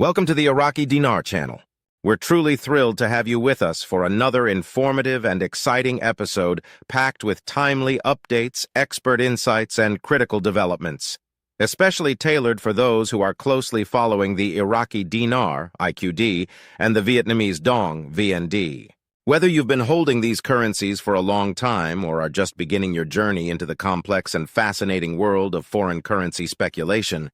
Welcome to the Iraqi Dinar Channel. We're truly thrilled to have you with us for another informative and exciting episode packed with timely updates, expert insights, and critical developments, especially tailored for those who are closely following the Iraqi Dinar, IQD, and the Vietnamese Dong, VND. Whether you've been holding these currencies for a long time or are just beginning your journey into the complex and fascinating world of foreign currency speculation,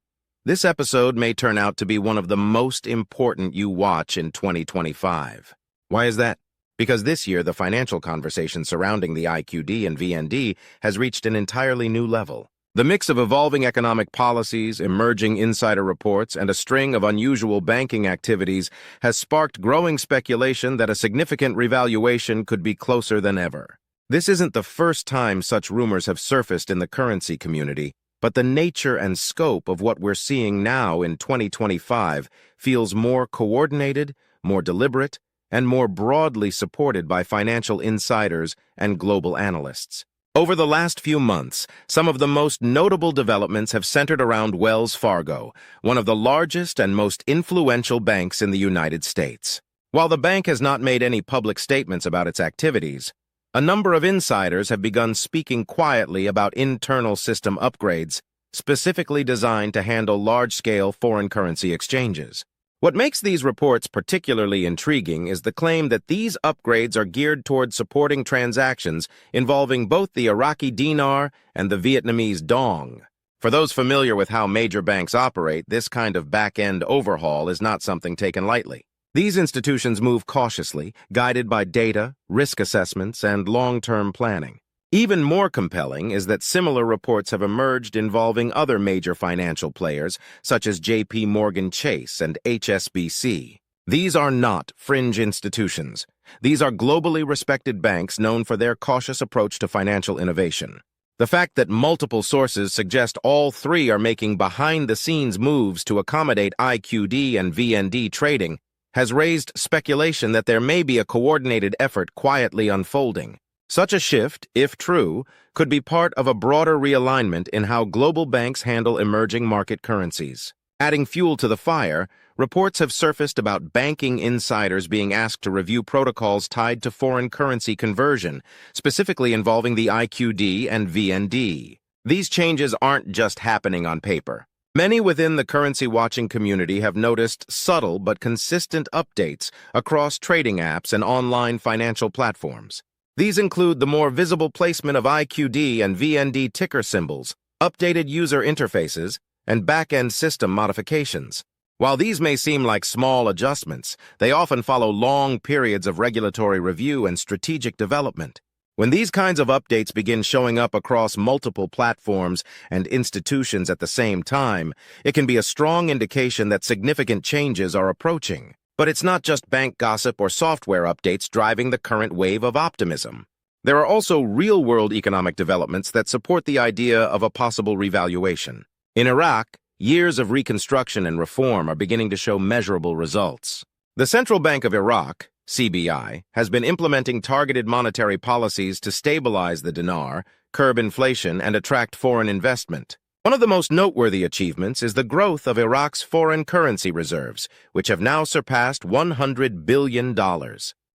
this episode may turn out to be one of the most important you watch in 2025. Why is that? Because this year, the financial conversation surrounding the IQD and VND has reached an entirely new level. The mix of evolving economic policies, emerging insider reports, and a string of unusual banking activities has sparked growing speculation that a significant revaluation could be closer than ever. This isn't the first time such rumors have surfaced in the currency community, but the nature and scope of what we're seeing now in 2025 feels more coordinated, more deliberate, and more broadly supported by financial insiders and global analysts. Over the last few months, some of the most notable developments have centered around Wells Fargo, one of the largest and most influential banks in the United States. While the bank has not made any public statements about its activities, a number of insiders have begun speaking quietly about internal system upgrades, specifically designed to handle large-scale foreign currency exchanges. What makes these reports particularly intriguing is the claim that these upgrades are geared toward supporting transactions involving both the Iraqi dinar and the Vietnamese dong. For those familiar with how major banks operate, this kind of back-end overhaul is not something taken lightly. These institutions move cautiously, guided by data, risk assessments, and long-term planning. Even more compelling is that similar reports have emerged involving other major financial players, such as JP Chase and HSBC. These are not fringe institutions. These are globally respected banks known for their cautious approach to financial innovation. The fact that multiple sources suggest all three are making behind-the-scenes moves to accommodate IQD and VND trading has raised speculation that there may be a coordinated effort quietly unfolding. Such a shift, if true, could be part of a broader realignment in how global banks handle emerging market currencies. Adding fuel to the fire, reports have surfaced about banking insiders being asked to review protocols tied to foreign currency conversion, specifically involving the IQD and VND. These changes aren't just happening on paper. Many within the currency-watching community have noticed subtle but consistent updates across trading apps and online financial platforms. These include the more visible placement of IQD and VND ticker symbols, updated user interfaces, and back-end system modifications. While these may seem like small adjustments, they often follow long periods of regulatory review and strategic development. When these kinds of updates begin showing up across multiple platforms and institutions at the same time, it can be a strong indication that significant changes are approaching. But it's not just bank gossip or software updates driving the current wave of optimism. There are also real-world economic developments that support the idea of a possible revaluation. In Iraq, years of reconstruction and reform are beginning to show measurable results. The Central Bank of Iraq, CBI, has been implementing targeted monetary policies to stabilize the dinar, curb inflation, and attract foreign investment. One of the most noteworthy achievements is the growth of Iraq's foreign currency reserves, which have now surpassed $100 billion.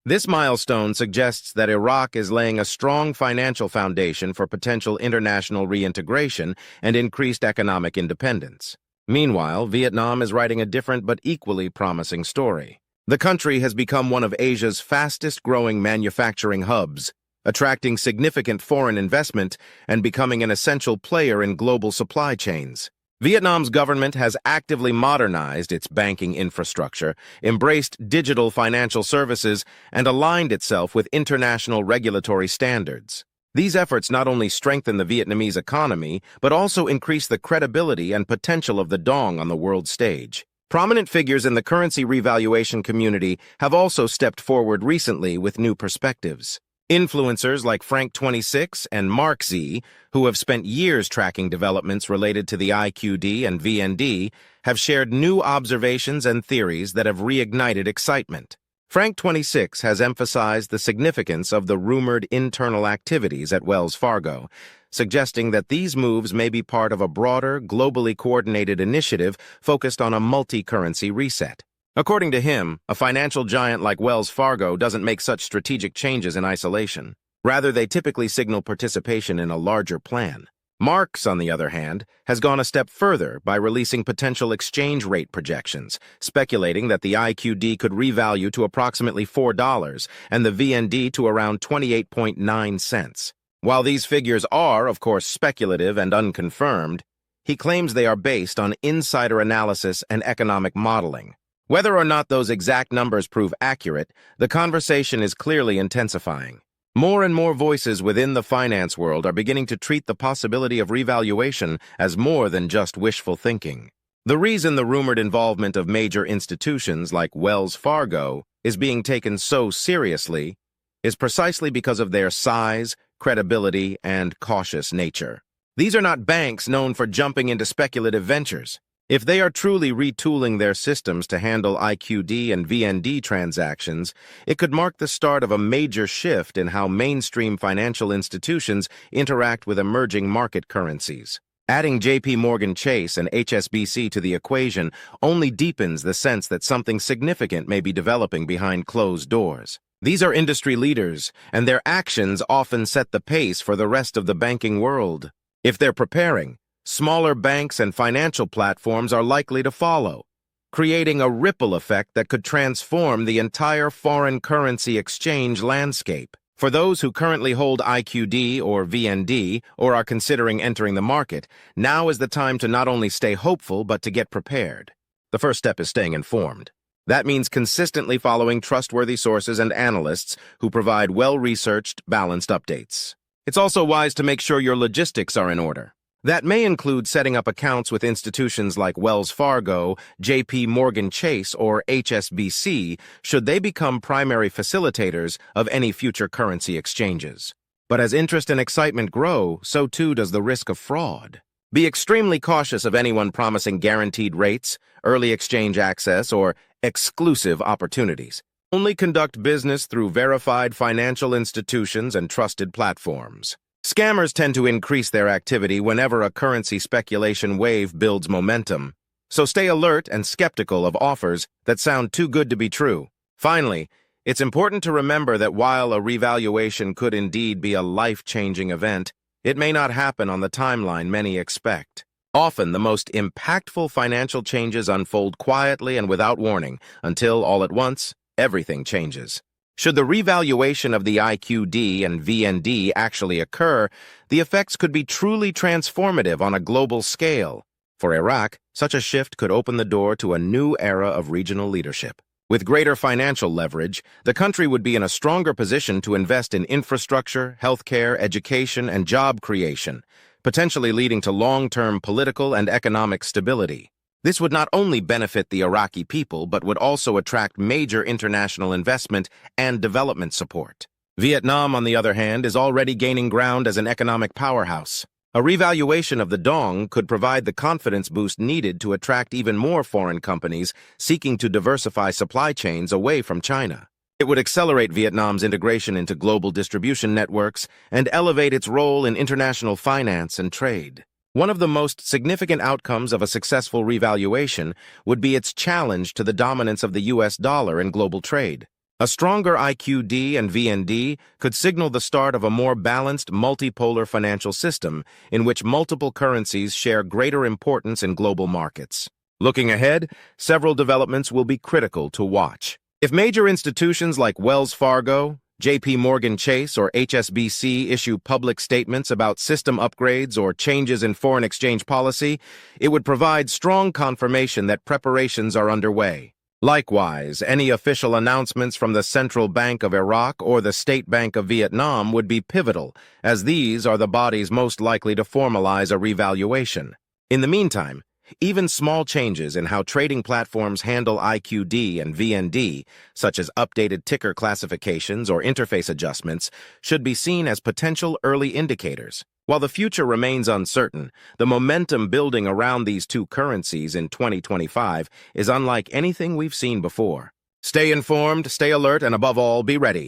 This milestone suggests that Iraq is laying a strong financial foundation for potential international reintegration and increased economic independence. Meanwhile, Vietnam is writing a different but equally promising story. The country has become one of Asia's fastest-growing manufacturing hubs, attracting significant foreign investment and becoming an essential player in global supply chains. Vietnam's government has actively modernized its banking infrastructure, embraced digital financial services, and aligned itself with international regulatory standards. These efforts not only strengthen the Vietnamese economy, but also increase the credibility and potential of the dong on the world stage. Prominent figures in the currency revaluation community have also stepped forward recently with new perspectives. Influencers like Frank26 and MarkZ, who have spent years tracking developments related to the IQD and VND, have shared new observations and theories that have reignited excitement. Frank26 has emphasized the significance of the rumored internal activities at Wells Fargo, suggesting that these moves may be part of a broader, globally coordinated initiative focused on a multi-currency reset. According to him, a financial giant like Wells Fargo doesn't make such strategic changes in isolation. Rather, they typically signal participation in a larger plan. MarkZ, on the other hand, has gone a step further by releasing potential exchange rate projections, speculating that the IQD could revalue to approximately $4 and the VND to around 28.9 cents. While these figures are, of course, speculative and unconfirmed, he claims they are based on insider analysis and economic modeling. Whether or not those exact numbers prove accurate, the conversation is clearly intensifying. More and more voices within the finance world are beginning to treat the possibility of revaluation as more than just wishful thinking. The reason the rumored involvement of major institutions like Wells Fargo is being taken so seriously is precisely because of their size, credibility, and cautious nature. These are not banks known for jumping into speculative ventures. If they are truly retooling their systems to handle IQD and VND transactions, it could mark the start of a major shift in how mainstream financial institutions interact with emerging market currencies. Adding JP Chase and HSBC to the equation only deepens the sense that something significant may be developing behind closed doors. These are industry leaders, and their actions often set the pace for the rest of the banking world. If they're preparing, smaller banks and financial platforms are likely to follow, creating a ripple effect that could transform the entire foreign currency exchange landscape. For those who currently hold IQD or VND or are considering entering the market, now is the time to not only stay hopeful but to get prepared. The first step is staying informed. That means consistently following trustworthy sources and analysts who provide well-researched, balanced updates. It's also wise to make sure your logistics are in order. That may include setting up accounts with institutions like Wells Fargo, JP Chase, or HSBC should they become primary facilitators of any future currency exchanges. But as interest and excitement grow, so too does the risk of fraud. Be extremely cautious of anyone promising guaranteed rates, early exchange access, or exclusive opportunities. Only conduct business through verified financial institutions and trusted platforms. Scammers tend to increase their activity whenever a currency speculation wave builds momentum, so stay alert and skeptical of offers that sound too good to be true. Finally, it's important to remember that while a revaluation could indeed be a life-changing event, it may not happen on the timeline many expect. Often, the most impactful financial changes unfold quietly and without warning, until, all at once, everything changes. Should the revaluation of the IQD and VND actually occur, the effects could be truly transformative on a global scale. For Iraq, such a shift could open the door to a new era of regional leadership. With greater financial leverage, the country would be in a stronger position to invest in infrastructure, healthcare, education, and job creation, potentially leading to long-term political and economic stability. This would not only benefit the Iraqi people, but would also attract major international investment and development support. Vietnam, on the other hand, is already gaining ground as an economic powerhouse. A revaluation of the Dong could provide the confidence boost needed to attract even more foreign companies seeking to diversify supply chains away from China. It would accelerate Vietnam's integration into global distribution networks and elevate its role in international finance and trade. One of the most significant outcomes of a successful revaluation would be its challenge to the dominance of the US dollar in global trade. A stronger IQD and VND could signal the start of a more balanced multipolar financial system in which multiple currencies share greater importance in global markets. Looking ahead, several developments will be critical to watch. If major institutions like Wells Fargo, JP Chase, or HSBC issue public statements about system upgrades or changes in foreign exchange policy, it would provide strong confirmation that preparations are underway. Likewise, any official announcements from the Central Bank of Iraq or the State Bank of Vietnam would be pivotal, as these are the bodies most likely to formalize a revaluation. In the meantime, even small changes in how trading platforms handle IQD and VND, such as updated ticker classifications or interface adjustments, should be seen as potential early indicators. While the future remains uncertain, the momentum building around these two currencies in 2025 is unlike anything we've seen before. Stay informed, stay alert, and above all, be ready.